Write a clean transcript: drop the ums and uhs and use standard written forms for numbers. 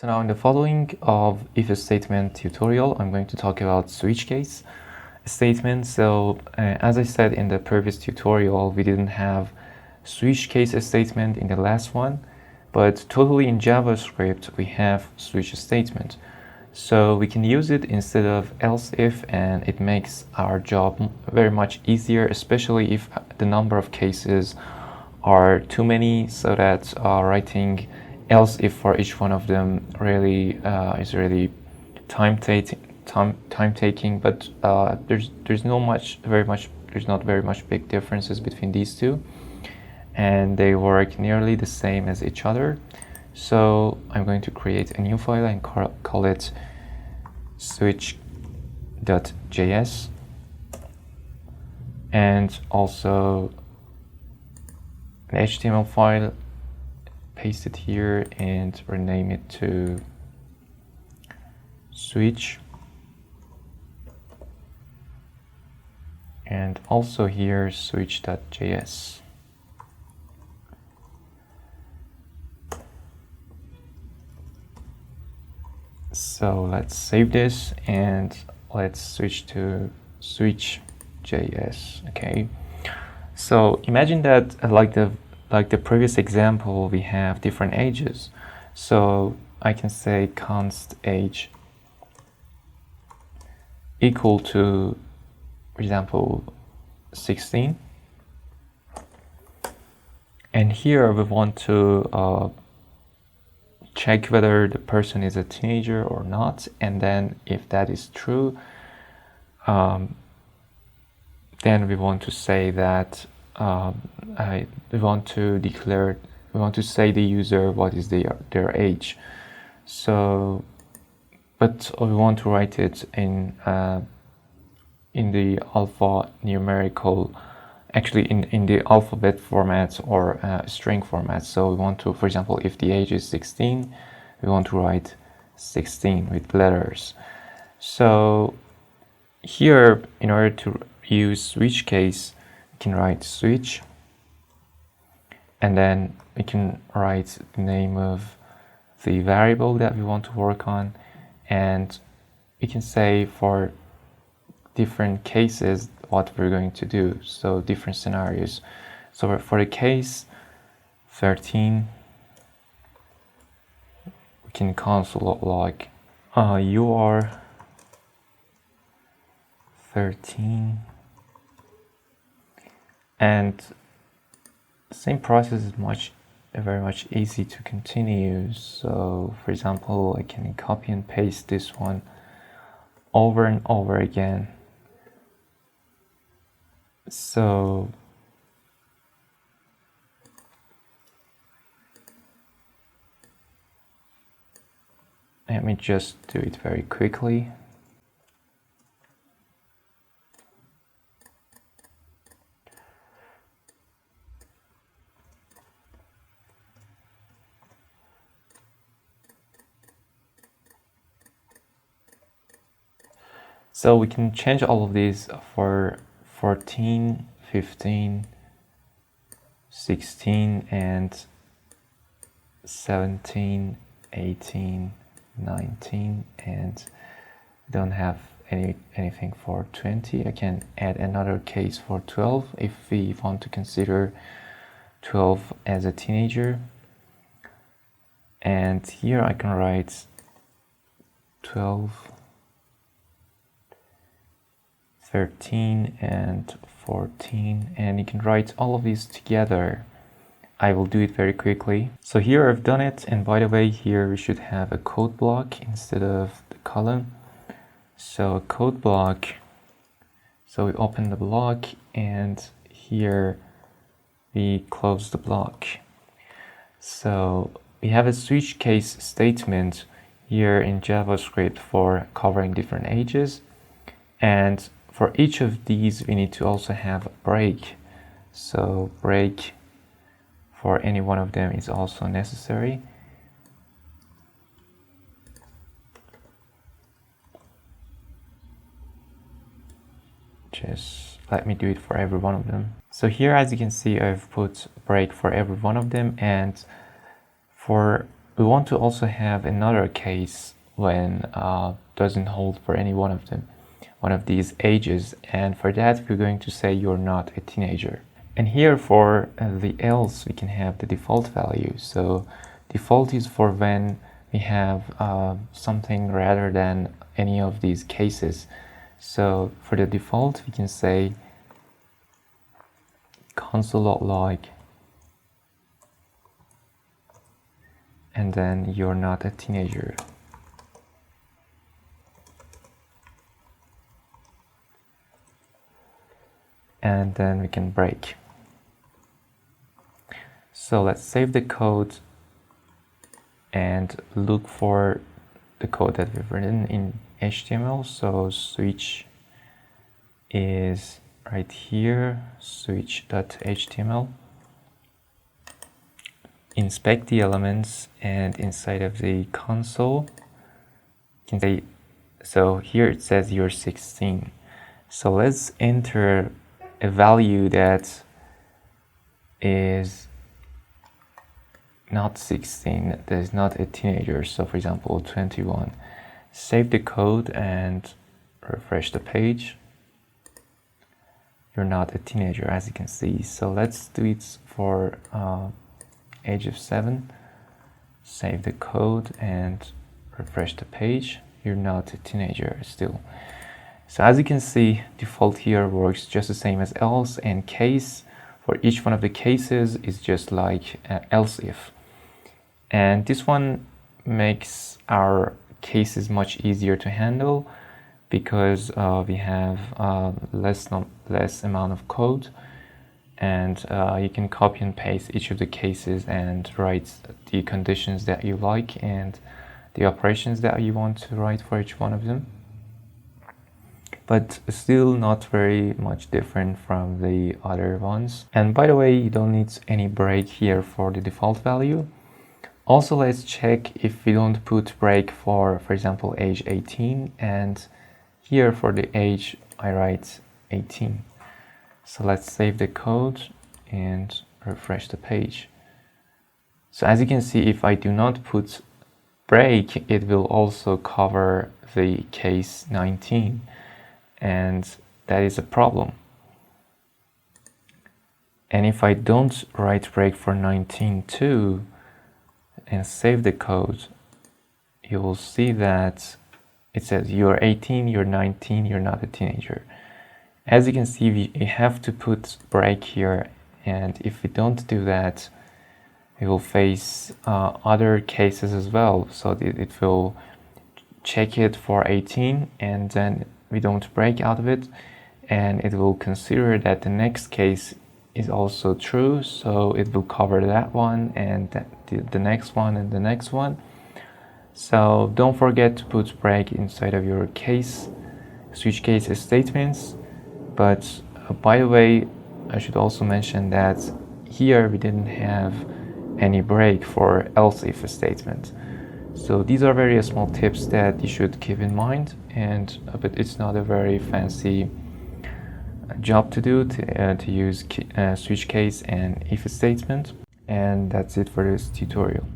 So now in the following of if statement tutorial, I'm going to talk about switch case statement. So as I said in the previous tutorial, we didn't have switch case statement in the last one, but totally in JavaScript, we have switch statement. So we can use it instead of else if, and it makes our job very much easier, especially if the number of cases are too many, so that writing else if for each one of them really is really time taking, but there's not very much big differences between these two, and they work nearly the same as each other. So I'm going to create a new file and call it switch.js, and also an HTML file, paste it here and rename it to switch, and also here switch.js. So let's save this and let's switch to switch.js. Okay, so imagine that like the previous example, we have different ages. So I can say const age equal to, for example, 16. And here we want to check whether the person is a teenager or not. And then if that is true, then we want to say that we want to say the user what is their age. So, but we want to write it in the alphanumerical, actually in the alphabet format or string format. So we want to, for example, if the age is 16, we want to write 16 with letters. So here, in order to use switch case, we can write switch, and then we can write the name of the variable that we want to work on, and we can say for different cases what we're going to do, so different scenarios. So for the case 13, we can console like you are 13, and the same process is very much easy to continue. So for example, I can copy and paste this one over and over again. So let me just do it very quickly. So we can change all of these for 14, 15, 16, and 17, 18, 19, and don't have anything for 20. I can add another case for 12 if we want to consider 12 as a teenager. And here I can write 12, 13, and 14, and you can write all of these together. I will do it very quickly. So here I've done it, and by the way, here we should have a code block instead of the column. So code block, so we open the block, and here we close the block. So we have a switch case statement here in JavaScript for covering different ages, and for each of these we need to also have a break. So break for any one of them is also necessary. Just let me do it for every one of them. So here, as you can see, I've put break for every one of them, and for we want to also have another case when doesn't hold for any one of them, one of these ages, and for that we're going to say you're not a teenager. And here for the else we can have the default value. So default is for when we have something rather than any of these cases. So for the default we can say console.log and then you're not a teenager. And then we can break. So let's save the code and look for the code that we've written in HTML. So switch is right here, switch.html. Inspect the elements, and inside of the console you can say, so here it says you're 16. So let's enter a value that is not 16, that is not a teenager. So for example 21. Save the code and refresh the page. You're not a teenager, as you can see. So let's do it for age of 7. Save the code and refresh the page. You're not a teenager still. So as you can see, default here works just the same as else, and case for each one of the cases is just like else if. And this one makes our cases much easier to handle because we have less amount of code, and you can copy and paste each of the cases and write the conditions that you like and the operations that you want to write for each one of them. But still not very much different from the other ones. And by the way, you don't need any break here for the default value. Also, let's check if we don't put break for example, age 18, and here for the age I write 18. So let's save the code and refresh the page. So as you can see, if I do not put break, it will also cover the case 19. And that is a problem. And if I don't write break for 19 too and save the code, you will see that it says you're 18, you're 19, you're not a teenager. As you can see, we have to put break here, and if we don't do that, we will face other cases as well. So it will check it for 18 and then we don't break out of it, and it will consider that the next case is also true, so it will cover that one and the next one and the next one. So don't forget to put break inside of your case, switch case statements. But by the way, I should also mention that here we didn't have any break for else if statement. So these are very small tips that you should keep in mind, and but it's not a very fancy job to do to use switch case and if statement. And that's it for this tutorial.